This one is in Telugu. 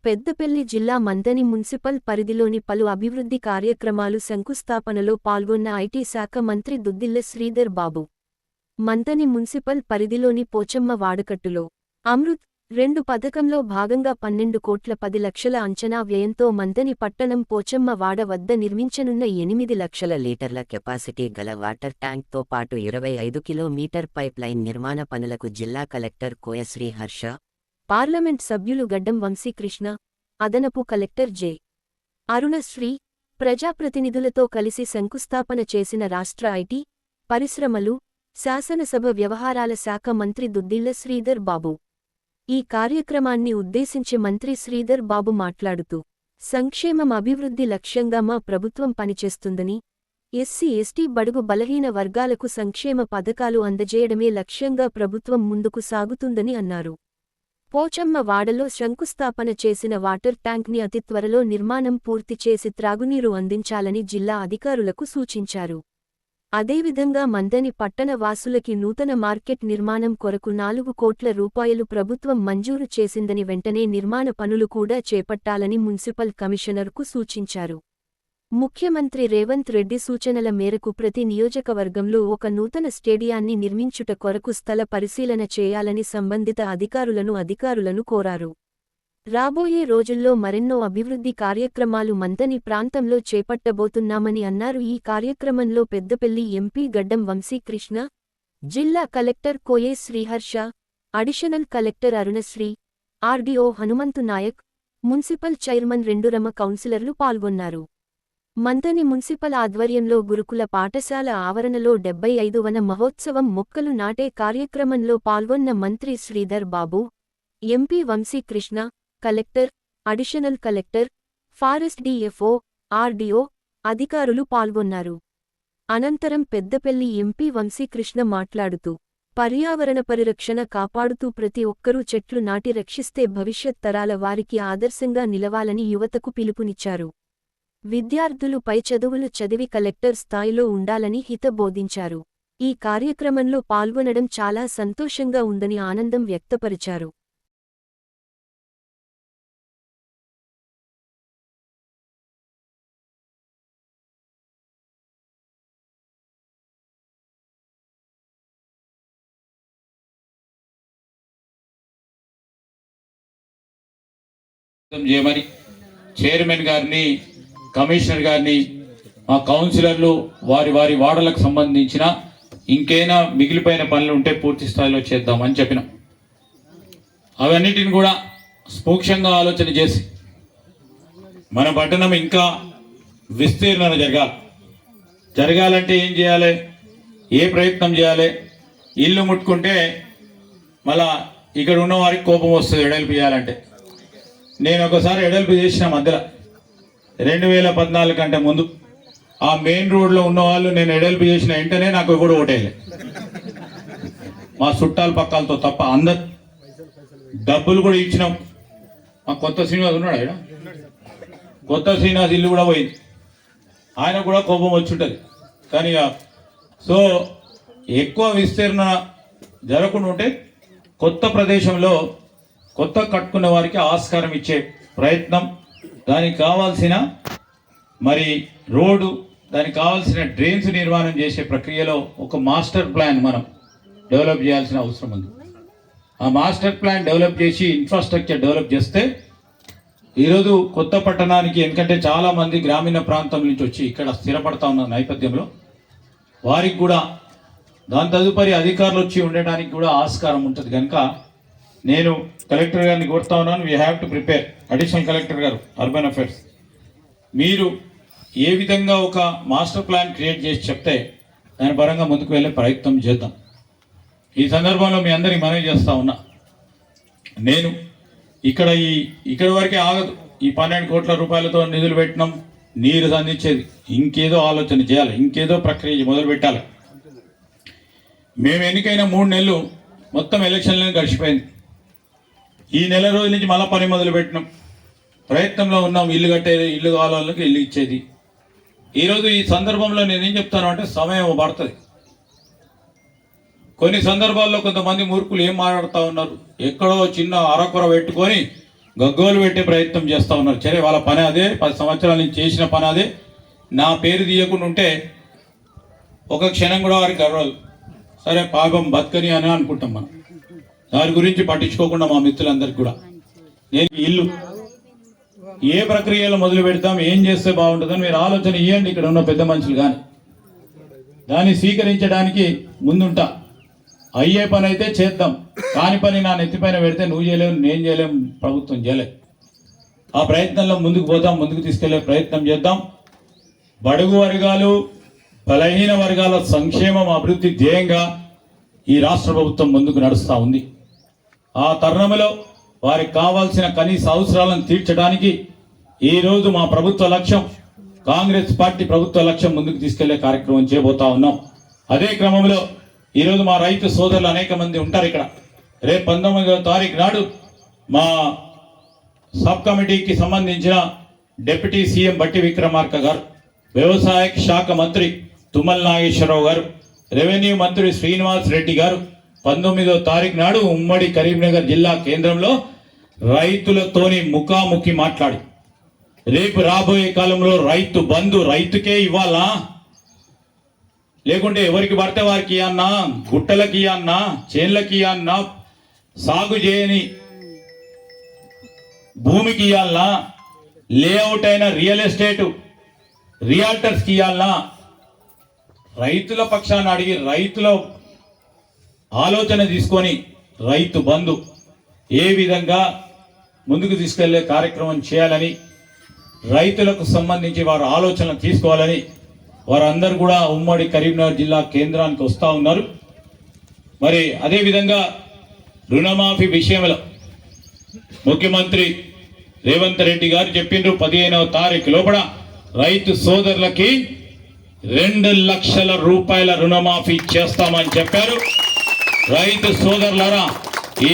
పెద్దపల్లి జిల్లా మంథని మున్సిపల్ పరిధిలోని పలు అభివృద్ధి కార్యక్రమాలు శంకుస్థాపనలో పాల్గొన్న ఐటీ శాఖ మంత్రి దుద్దిళ్ల శ్రీధర్ బాబు. మంథని మున్సిపల్ పరిధిలోని పోచమ్మ వాడకట్టులో అమృత్ 2 పథకంలో భాగంగా 12 కోట్ల 10 లక్షల అంచనా వ్యయంతో మంథని పట్టణం పోచమ్మ వాడ వద్ద నిర్మించనున్న 8 లక్షల లీటర్ల కెపాసిటీ గల వాటర్ ట్యాంక్తో పాటు 25 కిలోమీటర్ పైప్ లైన్ నిర్మాణ పనులకు జిల్లా కలెక్టర్ కోయశ్రీ హర్ష, పార్లమెంట్ సభ్యులు గడ్డం వంశీకృష్ణ, అదనపు కలెక్టర్ జె. అరుణశ్రీ, ప్రజాప్రతినిధులతో కలిసి శంకుస్థాపన చేసిన రాష్ట్ర ఐటీ, పరిశ్రమలు, శాసనసభ వ్యవహారాల శాఖ మంత్రి దుద్దిళ్ల శ్రీధర్ బాబు. ఈ కార్యక్రమాన్ని ఉద్దేశించి మంత్రి శ్రీధర్ బాబు మాట్లాడుతూ, సంక్షేమం అభివృద్ధి లక్ష్యంగా మా ప్రభుత్వం పనిచేస్తుందని, ఎస్సీ ఎస్టీ బడుగు బలహీన వర్గాలకు సంక్షేమ పథకాలు అందజేయడమే లక్ష్యంగా ప్రభుత్వం ముందుకు సాగుతుందని అన్నారు. పోచమ్మ వాడలో శంకుస్థాపన చేసిన వాటర్ ట్యాంక్ని అతి త్వరలో నిర్మాణం పూర్తి చేసి త్రాగునీరు అందించాలని జిల్లా అధికారులకు సూచించారు. అదేవిధంగా మంథని పట్టణ వాసులకి నూతన మార్కెట్ నిర్మాణం కొరకు 4 కోట్ల రూపాయలు ప్రభుత్వం మంజూరు చేసిందని వెంటనే నిర్మాణ పనులు కూడా చేపట్టాలని మున్సిపల్ కమిషనర్కు సూచించారు. ముఖ్యమంత్రి రేవంత్ రెడ్డి సూచనల మేరకు ప్రతి నియోజకవర్గంలో ఒక నూతన స్టేడియాన్ని నిర్మించుట కొరకు స్థల పరిశీలన చేయాలని సంబంధిత అధికారులను కోరారు. రాబోయే రోజుల్లో మరెన్నో అభివృద్ధి కార్యక్రమాలు మంథని ప్రాంతంలో చేపట్టబోతున్నామని అన్నారు. ఈ కార్యక్రమంలో పెద్దపల్లి ఎంపీ గడ్డం వంశీకృష్ణ, జిల్లా collector Koye Sriharsha, additional collector Arunasri, RDO Hanumanthu Nayak, municipal chairman రెండురమ కౌన్సిలర్లు పాల్గొన్నారు. మంథని మున్సిపల్ ఆధ్వర్యంలో గురుకుల పాఠశాల ఆవరణలో 75వ మహోత్సవం మొక్కలు నాటే కార్యక్రమంలో పాల్గొన్న మంత్రి Sridhar Babu, MP Vamshikrishna, collector, additional collector, forest DFO, RDO, అధికారులు పాల్గొన్నారు. అనంతరం పెద్దపల్లి ఎంపీ వంశీకృష్ణ మాట్లాడుతూ, పర్యావరణ పరిరక్షణ కాపాడుతూ ప్రతి ఒక్కరూ చెట్లు నాటి రక్షిస్తే భవిష్యత్ తరాల వారికి ఆదర్శంగా నిలవాలని యువతకు పిలుపునిచ్చారు. విద్యార్థులు పై చదువులు చదివి కలెక్టర్ స్థాయిలో ఉండాలని హితబోధించారు. ఈ కార్యక్రమంలో పాల్గొనడం చాలా సంతోషంగా ఉందని ఆనందం వ్యక్తపరిచారు. చేయమని చైర్మన్ గారిని, కమిషనర్ గారిని, మా కౌన్సిలర్లు వారి వార్డులకు సంబంధించిన ఇంకైనా మిగిలిపోయిన పనులు ఉంటే పూర్తి స్థాయిలో చేద్దామని చెప్పినాం. అవన్నిటిని కూడా సూక్ష్మంగా ఆలోచన చేసి మన పట్టణం ఇంకా విస్తీర్ణన జరగాలంటే ఏం చేయాలి, ఏ ప్రయత్నం చేయాలి. ఇల్లు ముట్టుకుంటే మళ్ళా ఇక్కడ ఉన్న వారికి కోపం వస్తుంది ఎడల్పు చేయాలంటే. నేను ఒకసారి ఎడల్పు చేసిన మధ్యలో 2014 కంటే ముందు ఆ మెయిన్ రోడ్లో ఉన్న వాళ్ళు నేను ఎడల్పు చేసిన వెంటనే నాకు ఎవడు ఓటేయలే, మా చుట్టాల పక్కలతో తప్ప. అందరు డబ్బులు కూడా ఇచ్చినాం. మా కొత్త శ్రీనివాస్ ఉన్నాడు, ఆయన కొత్త శ్రీనివాస్ ఇల్లు కూడా పోయింది, ఆయన కూడా కోపం వచ్చుంటుంది. కానీ సో ఎక్కువ విస్తీర్ణ జరగకుండా ఉంటే కొత్త ప్రదేశంలో కొత్త కట్టుకున్న వారికి ఆస్కారం ఇచ్చే ప్రయత్నం, దానికి కావాల్సిన మరి రోడ్డు, దానికి కావాల్సిన డ్రైన్స్ నిర్మాణం చేసే ప్రక్రియలో ఒక మాస్టర్ ప్లాన్ మనం డెవలప్ చేయాల్సిన అవసరం ఉంది. ఆ మాస్టర్ ప్లాన్ డెవలప్ చేసి ఇన్ఫ్రాస్ట్రక్చర్ డెవలప్ చేస్తే ఈరోజు కొత్త పట్టణానికి, ఎందుకంటే చాలామంది గ్రామీణ ప్రాంతం నుంచి వచ్చి ఇక్కడ స్థిరపడతా ఉన్న నేపథ్యంలో వారికి కూడా దాని తదుపరి అధికారులు వచ్చి ఉండడానికి కూడా ఆస్కారం ఉంటుంది. కనుక నేను కలెక్టర్ గారిని కోరుతా ఉన్నాను, we have to prepare. Additional collector గారు అర్బన్ అఫేర్స్, మీరు ఏ విధంగా ఒక మాస్టర్ ప్లాన్ క్రియేట్ చేసి చెప్తే దాని పరంగా ముందుకు వెళ్ళే ప్రయత్నం చేద్దాం. ఈ సందర్భంలో మీ అందరికీ మనవి చేస్తూ ఉన్నా, నేను ఇక్కడ వరకే ఆగదు. ఈ 12 కోట్ల రూపాయలతో నిధులు పెట్టినాం, నీరు అందించేది ఇంకేదో ఆలోచన చేయాలి, ఇంకేదో ప్రక్రియ మొదలు పెట్టాలి. మేము ఎన్నికైన 3 నెలలు మొత్తం ఎలక్షన్లను గడిచిపోయింది. ఈ నెల రోజుల నుంచి మళ్ళీ పని మొదలు పెట్టినాం, ప్రయత్నంలో ఉన్నాం. ఇల్లు కట్టేది, ఇల్లు కావాల వాళ్ళకి ఇల్లు ఇచ్చేది. ఈరోజు ఈ సందర్భంలో నేనేం చెప్తాను అంటే, సమయం పడుతుంది. కొన్ని సందర్భాల్లో కొంతమంది మూర్ఖులు ఏం మాట్లాడుతూ ఉన్నారు, ఎక్కడో చిన్న అరకొర పెట్టుకొని గగ్గోలు పెట్టే ప్రయత్నం చేస్తూ ఉన్నారు. సరే, వాళ్ళ పని అదే, 10 సంవత్సరాల నుంచి చేసిన పని అదే. నా పేరు తీయకుండా ఉంటే ఒక క్షణం కూడా వారికి గర్వాలు. సరే, పాపం బతకని అని అనుకుంటాం మనం. దాని గురించి పట్టించుకోకుండా మా మిత్రులందరికీ కూడా నేను ఇల్లు ఏ ప్రక్రియలో మొదలు పెడతాం, ఏం చేస్తే బాగుంటుందని మీరు ఆలోచన ఇవ్వండి. ఇక్కడ ఉన్న పెద్ద మనుషులు కానీ దాన్ని స్వీకరించడానికి ముందుంటా. అయ్యే పని అయితే చేద్దాం, కాని పని నా నెత్తిపైన పెడితే నువ్వు చేయలేవు, నేను చేయలేము, ప్రభుత్వం చేయలేదు. ఆ ప్రయత్నంలో ముందుకు పోతాం, ముందుకు తీసుకెళ్లే ప్రయత్నం చేద్దాం. బడుగు వర్గాలు, బలహీన వర్గాల సంక్షేమం, అభివృద్ధి ధ్యేయంగా ఈ రాష్ట్ర ప్రభుత్వం ముందుకు నడుస్తూ ఉంది. ఆ తరుణంలో వారికి కావాల్సిన కనీస అవసరాలను తీర్చడానికి ఈరోజు మా ప్రభుత్వ లక్ష్యం, కాంగ్రెస్ పార్టీ ప్రభుత్వ లక్ష్యం ముందుకు తీసుకెళ్లే కార్యక్రమం చేయబోతా ఉన్నాం. అదే క్రమంలో ఈరోజు మా రైతు సోదరులు అనేక మంది ఉంటారు ఇక్కడ. రేపు 19వ తారీఖు నాడు మా సబ్ కమిటీకి సంబంధించిన డిప్యూటీ సీఎం బట్టి విక్రమార్క గారు, వ్యవసాయ శాఖ మంత్రి తుమ్మల నాగేశ్వరరావు గారు, రెవెన్యూ మంత్రి శ్రీనివాస్ రెడ్డి గారు 19వ తారీఖు నాడు ఉమ్మడి కరీంనగర్ జిల్లా కేంద్రంలో రైతులతోని ముఖాముఖి మాట్లాడి, రేపు రాబోయే కాలంలో రైతు బంధు రైతుకే ఇవ్వాలా, లేకుంటే ఎవరికి పడితే వారికి అన్నా, గుట్టలకి అన్నా, చేన్లకి అన్నా, సాగు చేయని భూమికి ఇవ్వాలన్నా, లేఅవుట్ అయిన రియల్ ఎస్టేట్ రియాల్టర్స్కి ఇవ్వాలన్నా, రైతుల పక్షాన్ని అడిగి రైతుల ఆలోచన తీసుకొని రైతు బంధు ఏ విధంగా ముందుకు తీసుకెళ్లే కార్యక్రమం చేయాలని, రైతులకు సంబంధించి వారి ఆలోచనలు తీసుకోవాలని వారందరూ కూడా ఉమ్మడి కరీంనగర్ జిల్లా కేంద్రానికి వస్తూ ఉన్నారు. మరి అదేవిధంగా రుణమాఫీ విషయంలో ముఖ్యమంత్రి రేవంత్ రెడ్డి గారు చెప్పిండ్రు, 15వ తారీఖు లోపల రైతు సోదరులకి 2 లక్షల రూపాయల రుణమాఫీ చేస్తామని చెప్పారు. రైతు సోదరులారా, ఈ